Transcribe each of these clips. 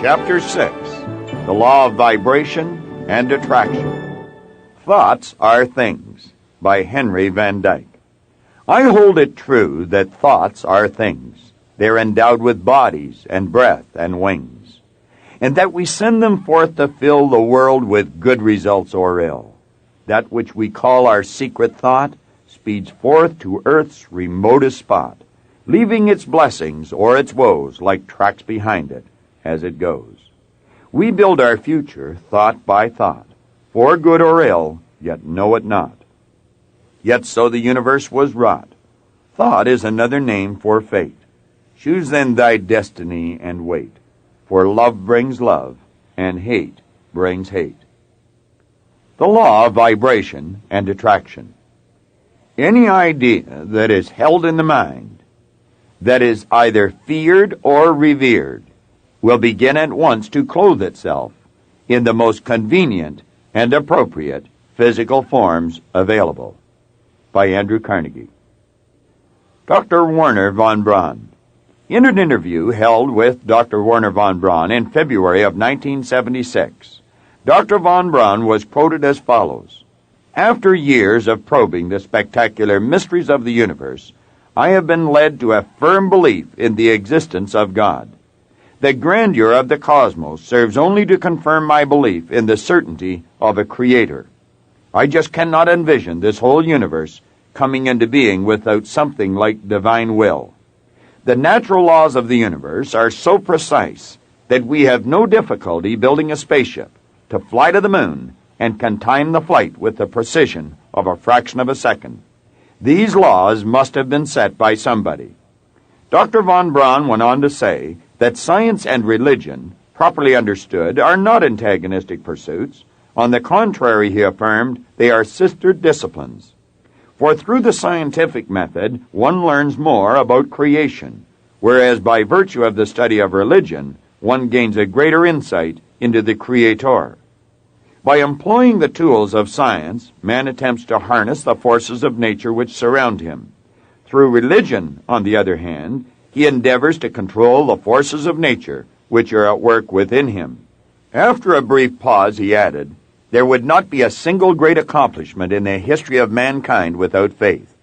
Chapter 6, The Law of Vibration and Attraction. Thoughts Are Things, by Henry Van Dyke. I hold it true that thoughts are things. They're endowed with bodies and breath and wings, and that we send them forth to fill the world with good results or ill. That which we call our secret thought speeds forth to earth's remotest spot, leaving its blessings or its woes like tracks behind it as it goes. We build our future thought by thought, for good or ill, yet know it not. Yet so the universe was wrought. Thought is another name for fate. Choose then thy destiny and wait, for love brings love, and hate brings hate. The law of vibration and attraction. Any idea that is held in the mind, that is either feared or revered, will begin at once to clothe itself in the most convenient and appropriate physical forms available. By Andrew Carnegie. Dr. Werner von Braun. In an interview held with Dr. Werner von Braun in February of 1976, Dr. von Braun was quoted as follows: "After years of probing the spectacular mysteries of the universe, I have been led to a firm belief in the existence of God. The grandeur of the cosmos serves only to confirm my belief in the certainty of a creator. I just cannot envision this whole universe coming into being without something like divine will. The natural laws of the universe are so precise that we have no difficulty building a spaceship to fly to the moon and can time the flight with the precision of a fraction of a second. These laws must have been set by somebody." Dr. von Braun went on to say that science and religion, properly understood, are not antagonistic pursuits. On the contrary, he affirmed, they are sister disciplines. For through the scientific method, one learns more about creation, whereas by virtue of the study of religion, one gains a greater insight into the Creator. By employing the tools of science, man attempts to harness the forces of nature which surround him. Through religion, on the other hand, he endeavors to control the forces of nature which are at work within him. After a brief pause, he added, "There would not be a single great accomplishment in the history of mankind without faith.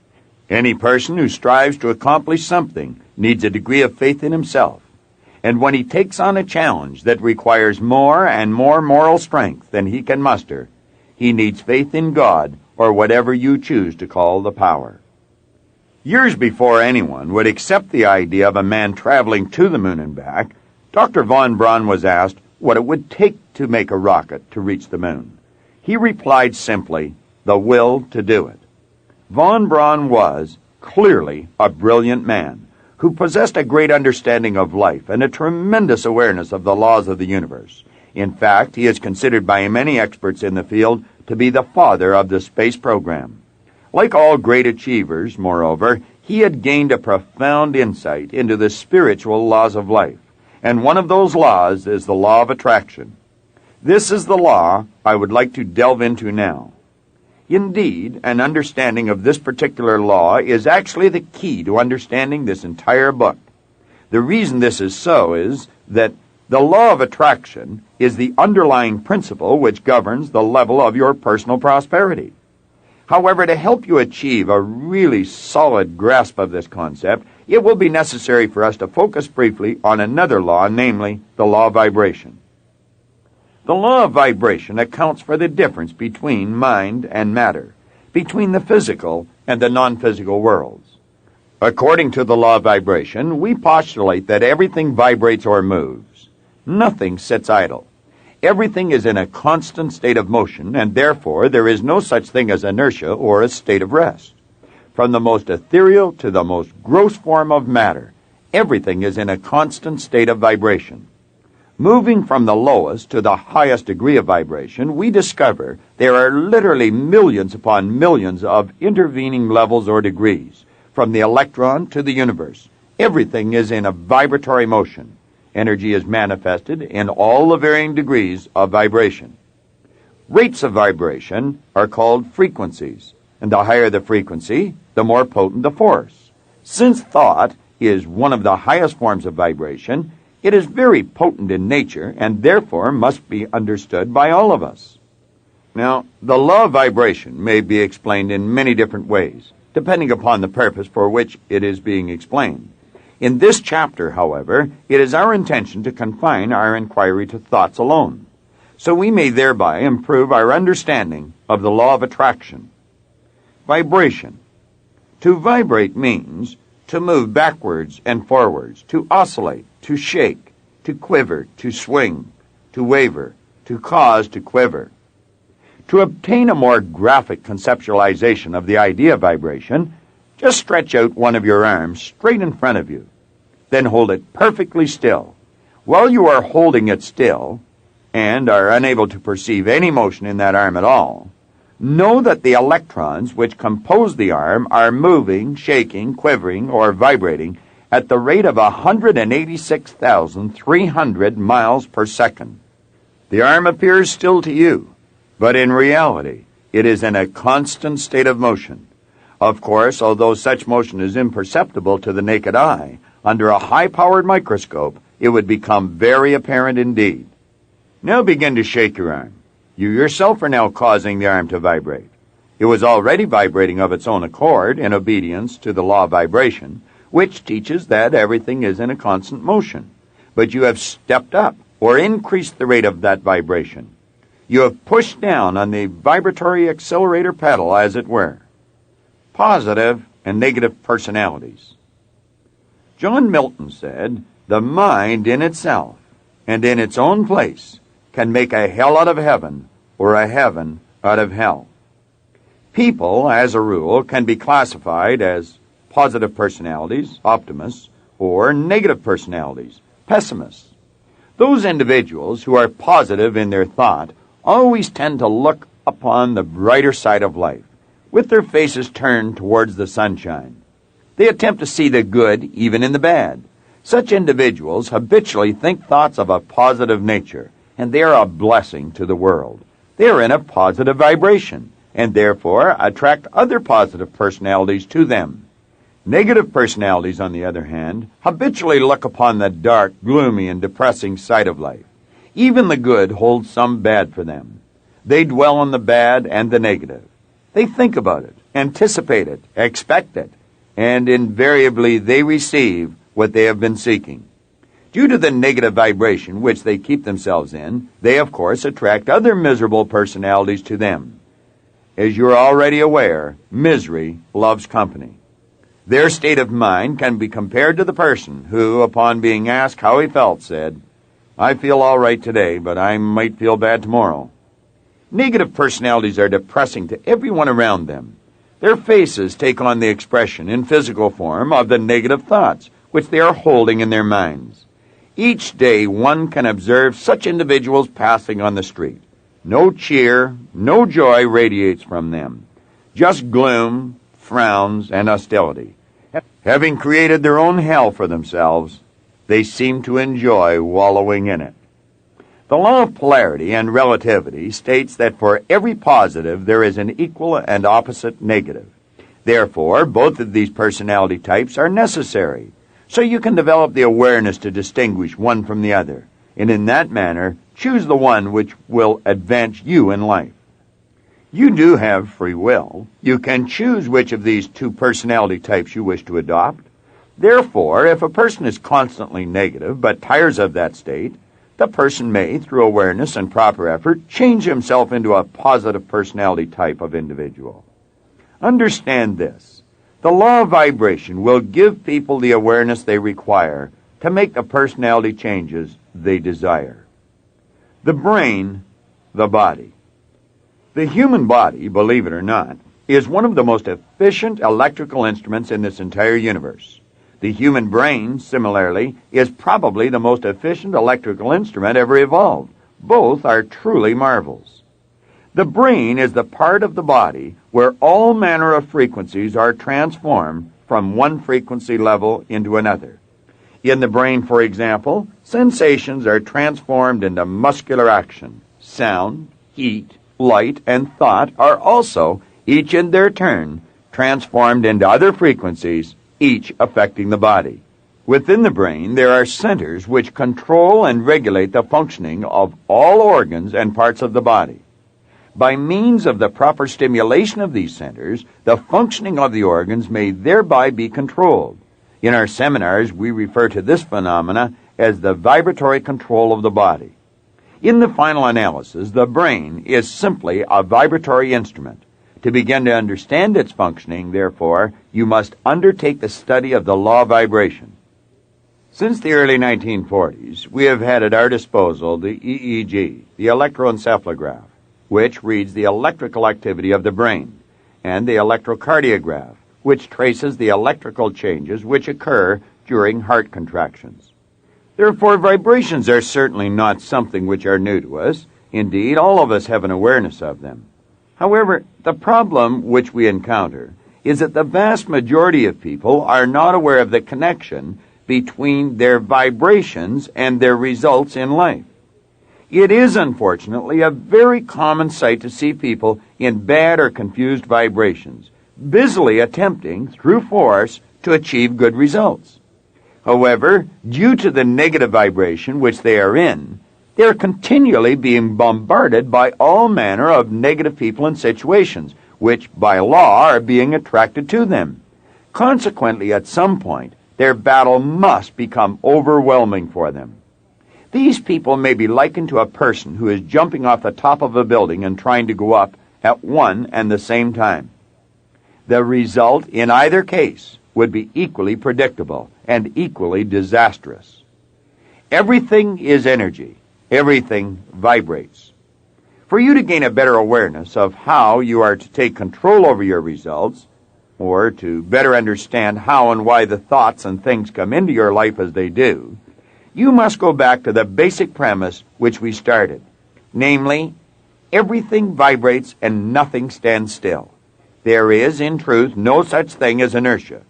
Any person who strives to accomplish something needs a degree of faith in himself. And when he takes on a challenge that requires more and more moral strength than he can muster, he needs faith in God or whatever you choose to call the power." Years before anyone would accept the idea of a man traveling to the moon and back, Dr. von Braun was asked what it would take to make a rocket to reach the moon. He replied simply, "The will to do it." Von Braun was, clearly, a brilliant man who possessed a great understanding of life and a tremendous awareness of the laws of the universe. In fact, he is considered by many experts in the field to be the father of the space program. Like all great achievers, moreover, he had gained a profound insight into the spiritual laws of life, and one of those laws is the law of attraction. This is the law I would like to delve into now. Indeed, an understanding of this particular law is actually the key to understanding this entire book. The reason this is so is that the law of attraction is the underlying principle which governs the level of your personal prosperity. However, to help you achieve a really solid grasp of this concept, it will be necessary for us to focus briefly on another law, namely the law of vibration. The law of vibration accounts for the difference between mind and matter, between the physical and the non-physical worlds. According to the law of vibration, we postulate that everything vibrates or moves. Nothing sits idle. Everything is in a constant state of motion, and therefore there is no such thing as inertia or a state of rest. From the most ethereal to the most gross form of matter, everything is in a constant state of vibration. Moving from the lowest to the highest degree of vibration, we discover there are literally millions upon millions of intervening levels or degrees, from the electron to the universe. Everything is in a vibratory motion. Energy is manifested in all the varying degrees of vibration. Rates of vibration are called frequencies, and the higher the frequency, the more potent the force. Since thought is one of the highest forms of vibration, It is very potent in nature and therefore must be understood by all of us. Now, the law of vibration may be explained in many different ways, depending upon the purpose for which it is being explained. In this chapter, however, it is our intention to confine our inquiry to thoughts alone, so we may thereby improve our understanding of the law of attraction. Vibration. To vibrate means to move backwards and forwards, to oscillate, to shake, to quiver, to swing, to waver, to cause to quiver. To obtain a more graphic conceptualization of the idea of vibration, just stretch out one of your arms straight in front of you. Then hold it perfectly still. While you are holding it still, and are unable to perceive any motion in that arm at all, know that the electrons which compose the arm are moving, shaking, quivering, or vibrating at the rate of 186,300 miles per second. The arm appears still to you, but in reality, it is in a constant state of motion. Of course, although such motion is imperceptible to the naked eye, under a high-powered microscope, it would become very apparent indeed. Now begin to shake your arm. You yourself are now causing the arm to vibrate. It was already vibrating of its own accord in obedience to the law of vibration, which teaches that everything is in a constant motion. But you have stepped up or increased the rate of that vibration. You have pushed down on the vibratory accelerator pedal, as it were. Positive and negative personalities. John Milton said, "The mind in itself and in its own place can make a hell out of heaven or a heaven out of hell." People, as a rule, can be classified as positive personalities, optimists, or negative personalities, pessimists. Those individuals who are positive in their thought always tend to look upon the brighter side of life, with their faces turned towards the sunshine. They attempt to see the good even in the bad. Such individuals habitually think thoughts of a positive nature, and they are a blessing to the world. They are in a positive vibration, and therefore attract other positive personalities to them. Negative personalities, on the other hand, habitually look upon the dark, gloomy, and depressing side of life. Even the good holds some bad for them. They dwell on the bad and the negative. They think about it, anticipate it, expect it, and invariably they receive what they have been seeking. Due to the negative vibration which they keep themselves in, they of course attract other miserable personalities to them. As you're already aware, misery loves company. Their state of mind can be compared to the person who, upon being asked how he felt, said, "I feel all right today, but I might feel bad tomorrow." Negative personalities are depressing to everyone around them. Their faces take on the expression in physical form of the negative thoughts which they are holding in their minds. Each day one can observe such individuals passing on the street. No cheer, no joy radiates from them. Just gloom, frowns, and hostility. Having created their own hell for themselves, they seem to enjoy wallowing in it. The law of polarity and relativity states that for every positive there is an equal and opposite negative. Therefore, both of these personality types are necessary, so you can develop the awareness to distinguish one from the other, and in that manner choose the one which will advance you in life. You do have free will. You can choose which of these two personality types you wish to adopt. Therefore, if a person is constantly negative but tires of that state, the person may, through awareness and proper effort, change himself into a positive personality type of individual. Understand this. The law of vibration will give people the awareness they require to make the personality changes they desire. The brain, the body. The human body, believe it or not, is one of the most efficient electrical instruments in this entire universe. The human brain, similarly, is probably the most efficient electrical instrument ever evolved. Both are truly marvels. The brain is the part of the body where all manner of frequencies are transformed from one frequency level into another. In the brain, for example, sensations are transformed into muscular action. Sound, heat, light, and thought are also, each in their turn, transformed into other frequencies, each affecting the body. Within the brain, there are centers which control and regulate the functioning of all organs and parts of the body. By means of the proper stimulation of these centers, the functioning of the organs may thereby be controlled. In our seminars, we refer to this phenomena as the vibratory control of the body. In the final analysis, the brain is simply a vibratory instrument. To begin to understand its functioning, therefore, you must undertake the study of the law of vibration. Since the early 1940s, we have had at our disposal the EEG, the electroencephalograph, which reads the electrical activity of the brain, and the electrocardiograph, which traces the electrical changes which occur during heart contractions. Therefore, vibrations are certainly not something which are new to us. Indeed, all of us have an awareness of them. However, the problem which we encounter is that the vast majority of people are not aware of the connection between their vibrations and their results in life. It is, unfortunately, a very common sight to see people in bad or confused vibrations, busily attempting, through force, to achieve good results. However, due to the negative vibration which they are in, they are continually being bombarded by all manner of negative people and situations, which, by law, are being attracted to them. Consequently, at some point, their battle must become overwhelming for them. These people may be likened to a person who is jumping off the top of a building and trying to go up at one and the same time. The result in either case would be equally predictable and equally disastrous. Everything is energy. Everything vibrates. For you to gain a better awareness of how you are to take control over your results, or to better understand how and why the thoughts and things come into your life as they do, you must go back to the basic premise which we started, namely, everything vibrates and nothing stands still. There is, in truth, no such thing as inertia.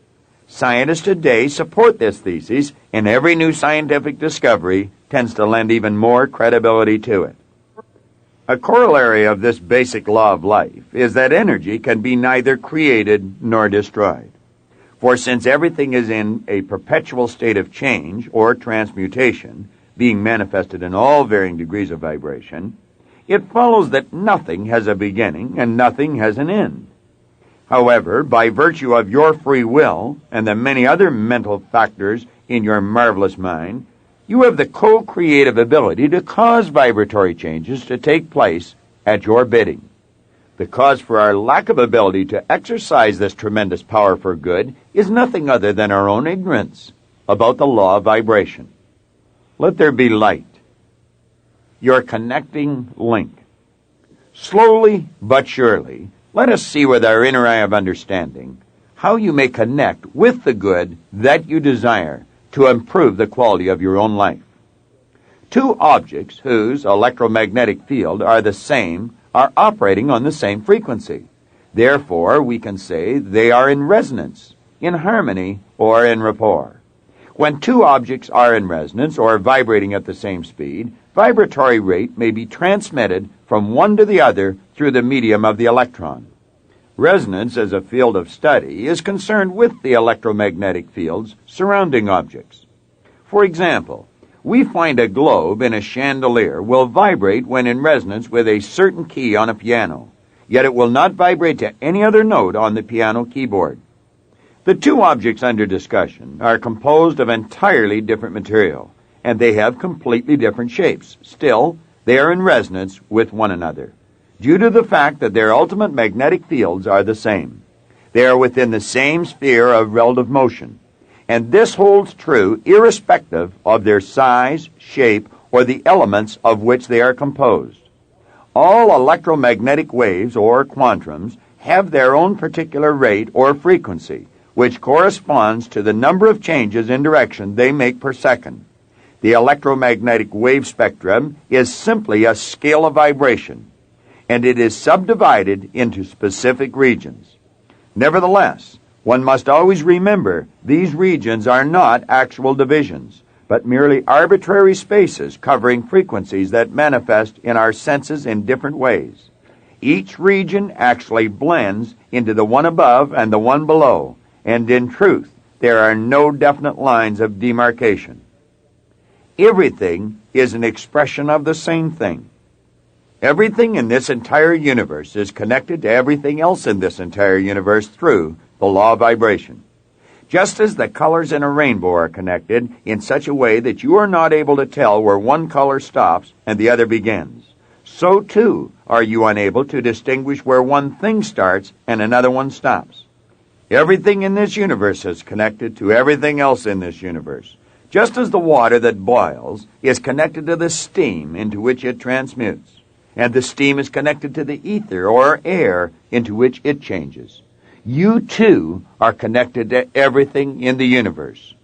Scientists today support this thesis, and every new scientific discovery tends to lend even more credibility to it. A corollary of this basic law of life is that energy can be neither created nor destroyed. For since everything is in a perpetual state of change or transmutation, being manifested in all varying degrees of vibration, it follows that nothing has a beginning and nothing has an end. However, by virtue of your free will and the many other mental factors in your marvelous mind, you have the co-creative ability to cause vibratory changes to take place at your bidding. The cause for our lack of ability to exercise this tremendous power for good is nothing other than our own ignorance about the law of vibration. Let there be light. Your connecting link. Slowly but surely, let us see with our inner eye of understanding how you may connect with the good that you desire to improve the quality of your own life. Two objects whose electromagnetic field are the same are operating on the same frequency. Therefore, we can say they are in resonance, in harmony, or in rapport. When two objects are in resonance or vibrating at the same speed, vibratory rate may be transmitted from one to the other through the medium of the electron. Resonance, as a field of study, is concerned with the electromagnetic fields surrounding objects. For example, we find a globe in a chandelier will vibrate when in resonance with a certain key on a piano, yet it will not vibrate to any other note on the piano keyboard. The two objects under discussion are composed of entirely different material, and they have completely different shapes. Still, they are in resonance with one another, due to the fact that their ultimate magnetic fields are the same. They are within the same sphere of relative motion, and this holds true irrespective of their size, shape, or the elements of which they are composed. All electromagnetic waves, or quantums, have their own particular rate or frequency, which corresponds to the number of changes in direction they make per second. The electromagnetic wave spectrum is simply a scale of vibration, and it is subdivided into specific regions. Nevertheless, one must always remember these regions are not actual divisions, but merely arbitrary spaces covering frequencies that manifest in our senses in different ways. Each region actually blends into the one above and the one below, and in truth, there are no definite lines of demarcation. Everything is an expression of the same thing. Everything in this entire universe is connected to everything else in this entire universe through the law of vibration. Just as the colors in a rainbow are connected in such a way that you are not able to tell where one color stops and the other begins, so too are you unable to distinguish where one thing starts and another one stops. Everything in this universe is connected to everything else in this universe, just as the water that boils is connected to the steam into which it transmutes, and the steam is connected to the ether or air into which it changes. You, too, are connected to everything in the universe.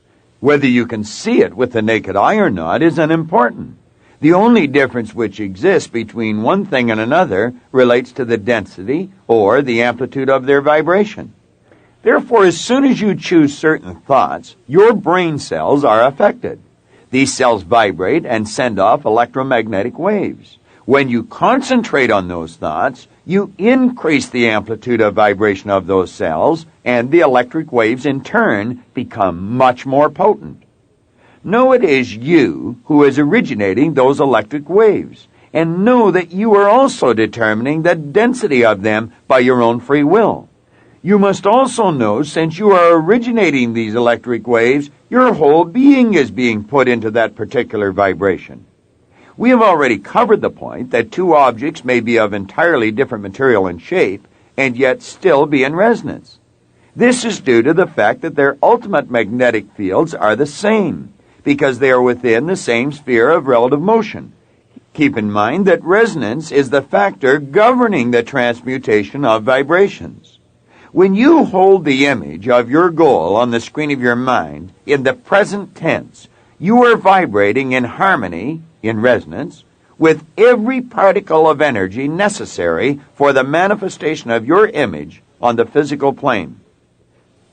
Whether you can see it with the naked eye or not is unimportant. The only difference which exists between one thing and another relates to the density or the amplitude of their vibration. Therefore, as soon as you choose certain thoughts, your brain cells are affected. These cells vibrate and send off electromagnetic waves. When you concentrate on those thoughts, you increase the amplitude of vibration of those cells, and the electric waves in turn become much more potent. Know it is you who is originating those electric waves, and know that you are also determining the density of them by your own free will. You must also know, since you are originating these electric waves, your whole being is being put into that particular vibration. We have already covered the point that two objects may be of entirely different material and shape, and yet still be in resonance. This is due to the fact that their ultimate magnetic fields are the same, because they are within the same sphere of relative motion. Keep in mind that resonance is the factor governing the transmutation of vibrations. When you hold the image of your goal on the screen of your mind in the present tense, you are vibrating in harmony, in resonance, with every particle of energy necessary for the manifestation of your image on the physical plane.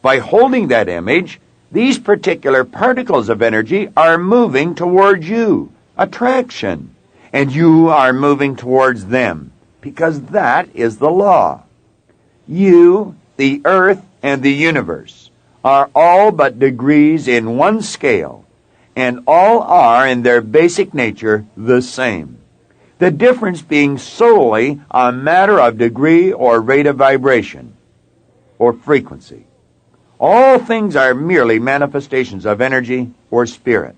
By holding that image, these particular particles of energy are moving towards you, attraction, and you are moving towards them, because that is the law. You, the earth, and the universe are all but degrees in one scale, and all are in their basic nature the same, the difference being solely a matter of degree or rate of vibration, or frequency. All things are merely manifestations of energy or spirit.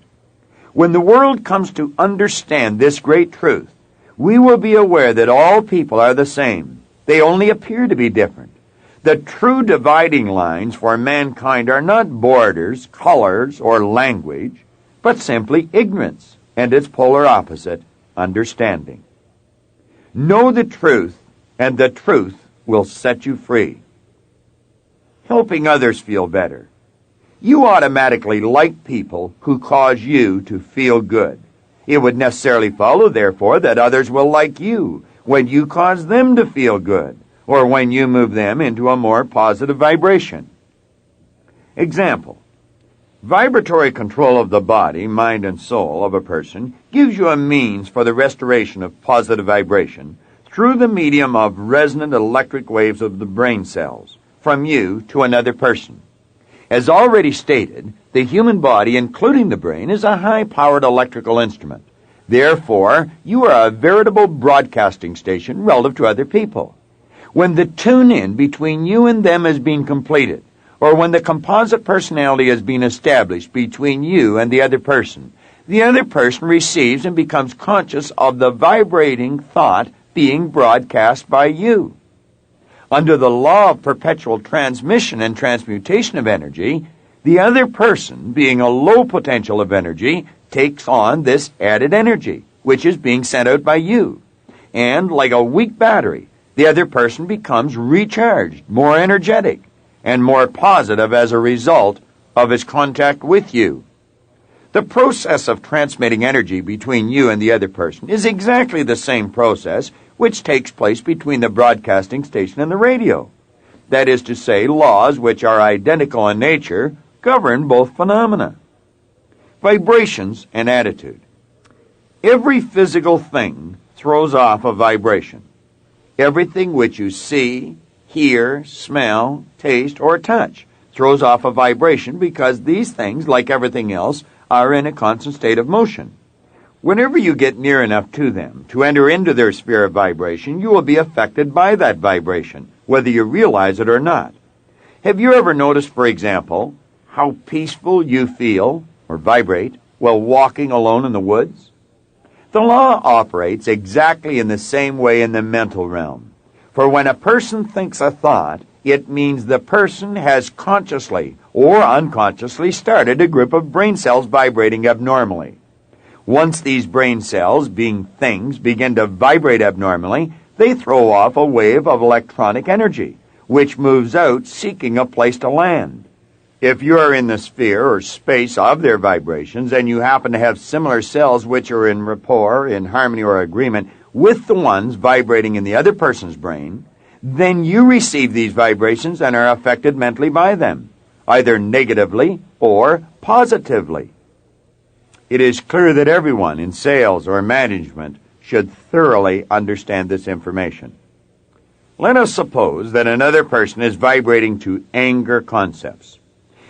When the world comes to understand this great truth, we will be aware that all people are the same. They only appear to be different. The true dividing lines for mankind are not borders, colors, or language, but simply ignorance and its polar opposite, understanding. Know the truth, and the truth will set you free. Helping others feel better. You automatically like people who cause you to feel good. It would necessarily follow, therefore, that others will like you when you cause them to feel good, or when you move them into a more positive vibration. Example. Vibratory control of the body, mind, and soul of a person gives you a means for the restoration of positive vibration through the medium of resonant electric waves of the brain cells, from you to another person. As already stated, the human body, including the brain, is a high-powered electrical instrument. Therefore, you are a veritable broadcasting station relative to other people. When the tune-in between you and them has been completed, or when the composite personality has been established between you and the other person receives and becomes conscious of the vibrating thought being broadcast by you. Under the law of perpetual transmission and transmutation of energy, the other person, being a low potential of energy, takes on this added energy, which is being sent out by you. And, like a weak battery, the other person becomes recharged, more energetic, and more positive as a result of his contact with you. The process of transmitting energy between you and the other person is exactly the same process which takes place between the broadcasting station and the radio. That is to say, laws which are identical in nature govern both phenomena. Vibrations and attitude. Every physical thing throws off a vibration. Everything which you see, hear, smell, taste, or touch throws off a vibration because these things, like everything else, are in a constant state of motion. Whenever you get near enough to them to enter into their sphere of vibration, you will be affected by that vibration, whether you realize it or not. Have you ever noticed, for example, how peaceful you feel or vibrate while walking alone in the woods? The law operates exactly in the same way in the mental realm. For when a person thinks a thought, it means the person has consciously or unconsciously started a group of brain cells vibrating abnormally. Once these brain cells, being things, begin to vibrate abnormally, they throw off a wave of electronic energy, which moves out seeking a place to land. If you are in the sphere or space of their vibrations and you happen to have similar cells which are in rapport, in harmony or agreement with the ones vibrating in the other person's brain, then you receive these vibrations and are affected mentally by them, either negatively or positively. It is clear that everyone in sales or management should thoroughly understand this information. Let us suppose that another person is vibrating to anger concepts.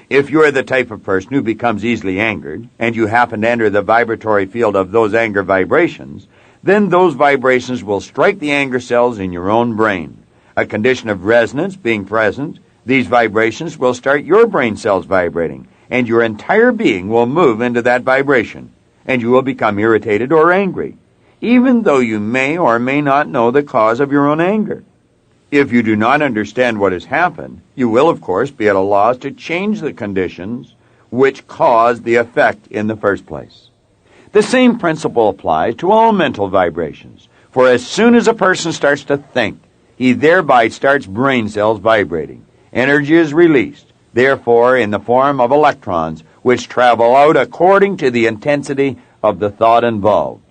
If you are the type of person who becomes easily angered, and you happen to enter the vibratory field of those anger vibrations, then those vibrations will strike the anger cells in your own brain. A condition of resonance being present, these vibrations will start your brain cells vibrating, and your entire being will move into that vibration, and you will become irritated or angry, even though you may or may not know the cause of your own anger. If you do not understand what has happened, you will, of course, be at a loss to change the conditions which caused the effect in the first place. The same principle applies to all mental vibrations, for as soon as a person starts to think, he thereby starts brain cells vibrating. Energy is released, therefore in the form of electrons, which travel out according to the intensity of the thought involved.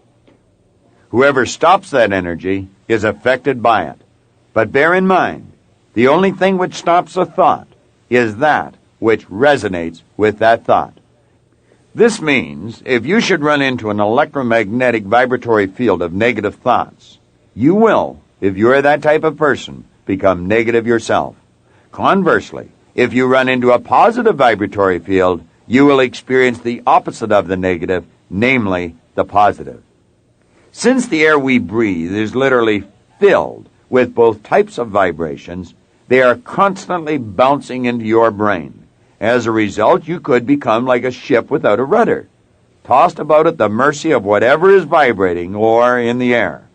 Whoever stops that energy is affected by it. But bear in mind, the only thing which stops a thought is that which resonates with that thought. This means if you should run into an electromagnetic vibratory field of negative thoughts, you will, if you are that type of person, become negative yourself. Conversely, if you run into a positive vibratory field, you will experience the opposite of the negative, namely the positive. Since the air we breathe is literally filled with both types of vibrations, they are constantly bouncing into your brain. As a result, you could become like a ship without a rudder, tossed about at the mercy of whatever is vibrating or in the air.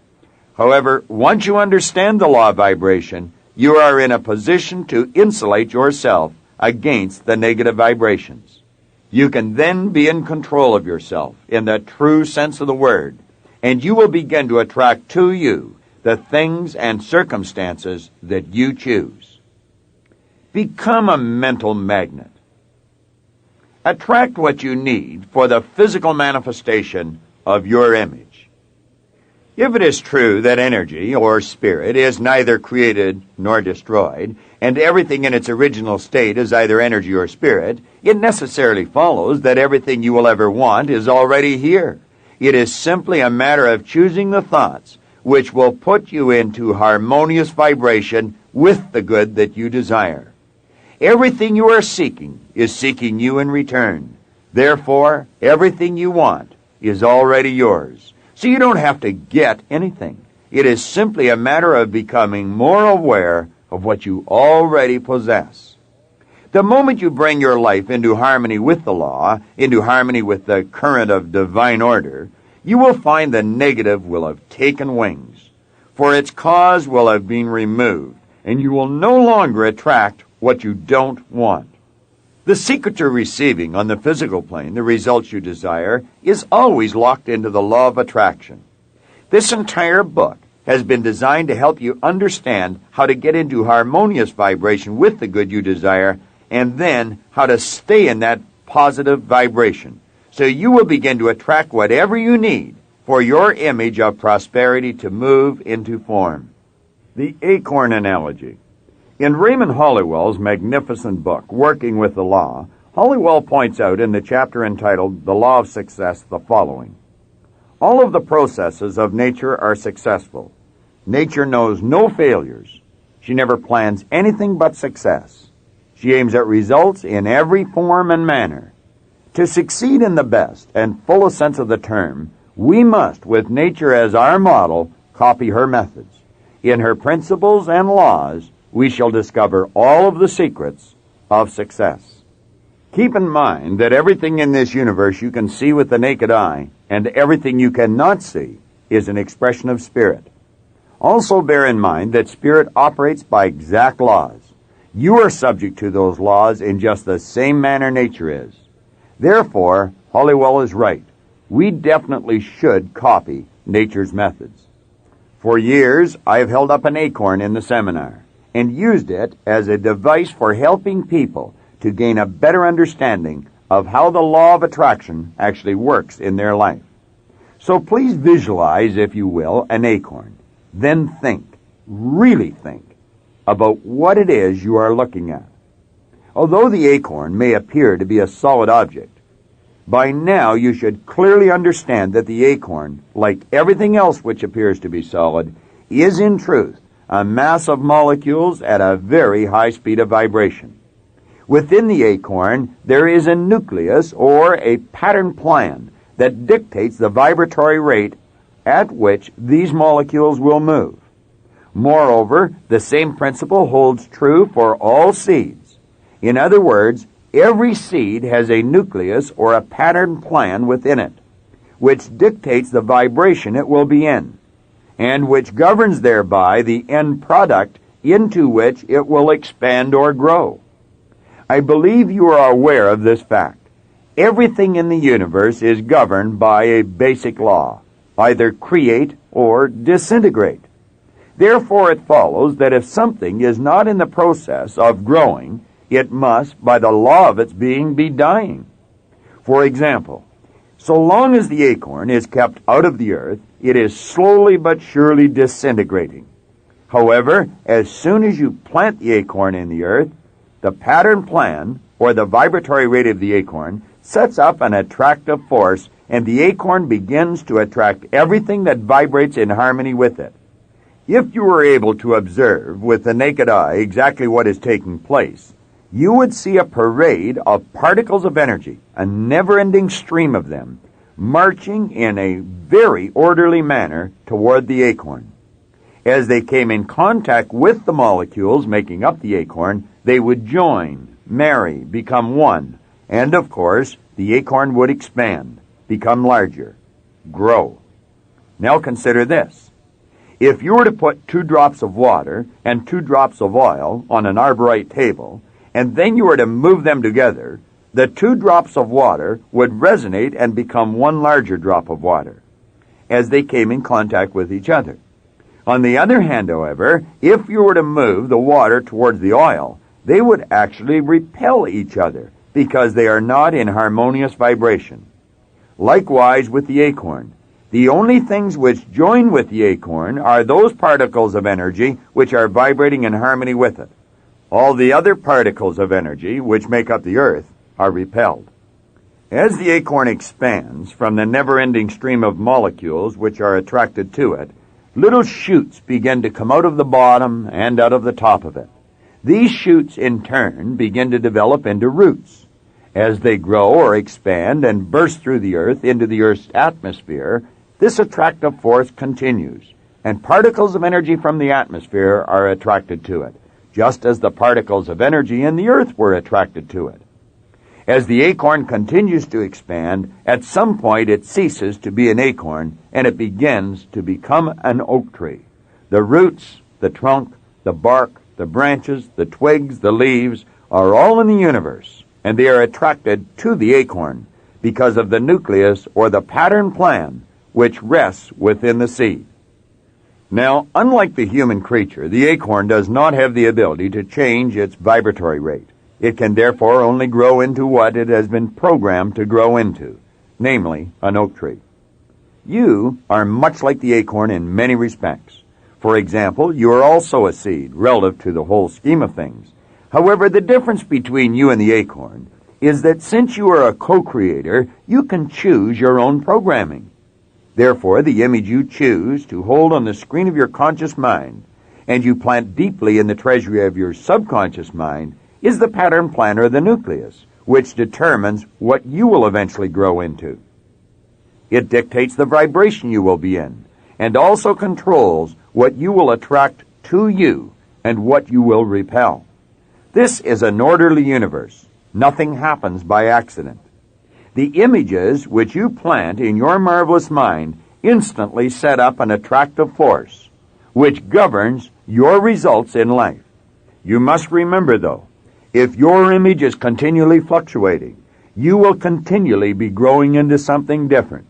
However, once you understand the law of vibration, you are in a position to insulate yourself against the negative vibrations. You can then be in control of yourself in the true sense of the word, and you will begin to attract to you the things and circumstances that you choose. Become a mental magnet. Attract what you need for the physical manifestation of your image. If it is true that energy or spirit is neither created nor destroyed, and everything in its original state is either energy or spirit, it necessarily follows that everything you will ever want is already here. It is simply a matter of choosing the thoughts which will put you into harmonious vibration with the good that you desire. Everything you are seeking is seeking you in return. Therefore, everything you want is already yours. So you don't have to get anything. It is simply a matter of becoming more aware of what you already possess. The moment you bring your life into harmony with the law, into harmony with the current of divine order, you will find the negative will have taken wings, for its cause will have been removed, and you will no longer attract what you don't want. The secret to receiving on the physical plane the results you desire is always locked into the law of attraction. This entire book has been designed to help you understand how to get into harmonious vibration with the good you desire, and then how to stay in that positive vibration, so you will begin to attract whatever you need for your image of prosperity to move into form. The Acorn Analogy. In Raymond Holliwell's magnificent book, Working with the Law, Holliwell points out in the chapter entitled The Law of Success the following: all of the processes of nature are successful. Nature knows no failures. She never plans anything but success. She aims at results in every form and manner. To succeed in the best and fullest sense of the term, we must, with nature as our model, copy her methods. In her principles and laws, we shall discover all of the secrets of success. Keep in mind that everything in this universe you can see with the naked eye, and everything you cannot see, is an expression of spirit. Also bear in mind that spirit operates by exact laws. You are subject to those laws in just the same manner nature is. Therefore, Halliwell is right. We definitely should copy nature's methods. For years, I have held up an acorn in the seminar and used it as a device for helping people to gain a better understanding of how the law of attraction actually works in their life. So please visualize, if you will, an acorn. Then think, really think, about what it is you are looking at. Although the acorn may appear to be a solid object, by now you should clearly understand that the acorn, like everything else which appears to be solid, is in truth a mass of molecules at a very high speed of vibration. Within the acorn, there is a nucleus or a pattern plan that dictates the vibratory rate at which these molecules will move. Moreover, the same principle holds true for all seeds. In other words, every seed has a nucleus or a pattern plan within it, which dictates the vibration it will be in, and which governs thereby the end product into which it will expand or grow. I believe you are aware of this fact. Everything in the universe is governed by a basic law, either create or disintegrate. Therefore, it follows that if something is not in the process of growing, it must, by the law of its being, be dying. For example, so long as the acorn is kept out of the earth, it is slowly but surely disintegrating. However, as soon as you plant the acorn in the earth, the pattern plan, or the vibratory rate of the acorn, sets up an attractive force, and the acorn begins to attract everything that vibrates in harmony with it. If you were able to observe with the naked eye exactly what is taking place, you would see a parade of particles of energy, a never-ending stream of them, marching in a very orderly manner toward the acorn. As they came in contact with the molecules making up the acorn, they would join, marry, become one, and of course, the acorn would expand, become larger, grow. Now consider this. If you were to put 2 drops of water and 2 drops of oil on an arborite table, and then you were to move them together, the 2 drops of water would resonate and become one larger drop of water as they came in contact with each other. On the other hand, however, if you were to move the water towards the oil, they would actually repel each other because they are not in harmonious vibration. Likewise with the acorn. The only things which join with the acorn are those particles of energy which are vibrating in harmony with it. All the other particles of energy which make up the earth are repelled. As the acorn expands from the never-ending stream of molecules which are attracted to it, little shoots begin to come out of the bottom and out of the top of it. These shoots, in turn, begin to develop into roots. As they grow or expand and burst through the earth into the earth's atmosphere, this attractive force continues, and particles of energy from the atmosphere are attracted to it, just as the particles of energy in the earth were attracted to it. As the acorn continues to expand, at some point it ceases to be an acorn, and it begins to become an oak tree. The roots, the trunk, the bark, the branches, the twigs, the leaves are all in the universe, and they are attracted to the acorn because of the nucleus or the pattern plan which rests within the seed. Now, unlike the human creature, the acorn does not have the ability to change its vibratory rate. It can therefore only grow into what it has been programmed to grow into, namely an oak tree. You are much like the acorn in many respects. For example, you are also a seed relative to the whole scheme of things. However, the difference between you and the acorn is that since you are a co-creator, you can choose your own programming. Therefore, the image you choose to hold on the screen of your conscious mind and you plant deeply in the treasury of your subconscious mind is the pattern plan or the nucleus, which determines what you will eventually grow into. It dictates the vibration you will be in, and also controls what you will attract to you and what you will repel. This is an orderly universe. Nothing happens by accident. The images which you plant in your marvelous mind instantly set up an attractive force, which governs your results in life. You must remember, though, if your image is continually fluctuating, you will continually be growing into something different,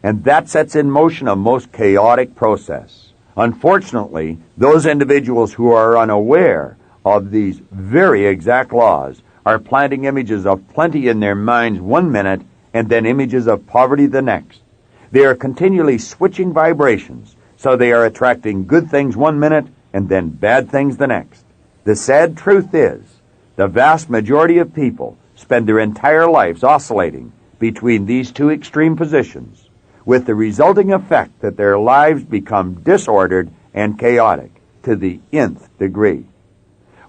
and that sets in motion a most chaotic process. Unfortunately, those individuals who are unaware of these very exact laws are planting images of plenty in their minds one minute and then images of poverty the next. They are continually switching vibrations, so they are attracting good things one minute and then bad things the next. The sad truth is, the vast majority of people spend their entire lives oscillating between these two extreme positions, with the resulting effect that their lives become disordered and chaotic to the nth degree.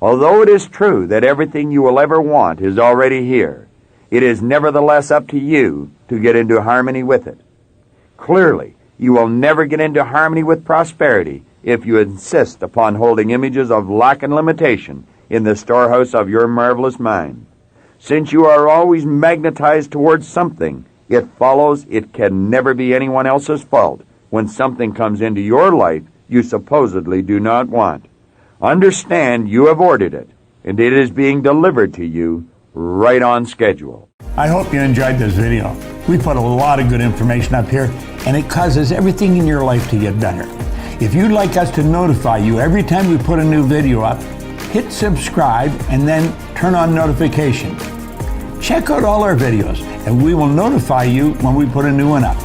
Although it is true that everything you will ever want is already here, it is nevertheless up to you to get into harmony with it. Clearly, you will never get into harmony with prosperity if you insist upon holding images of lack and limitation in the storehouse of your marvelous mind. Since you are always magnetized towards something, it follows it can never be anyone else's fault when something comes into your life you supposedly do not want. Understand you have ordered it, and it is being delivered to you right on schedule. I hope you enjoyed this video. We put a lot of good information up here, and it causes everything in your life to get better. If you'd like us to notify you every time we put a new video up, hit subscribe and then turn on notifications. Check out all our videos, and we will notify you when we put a new one up.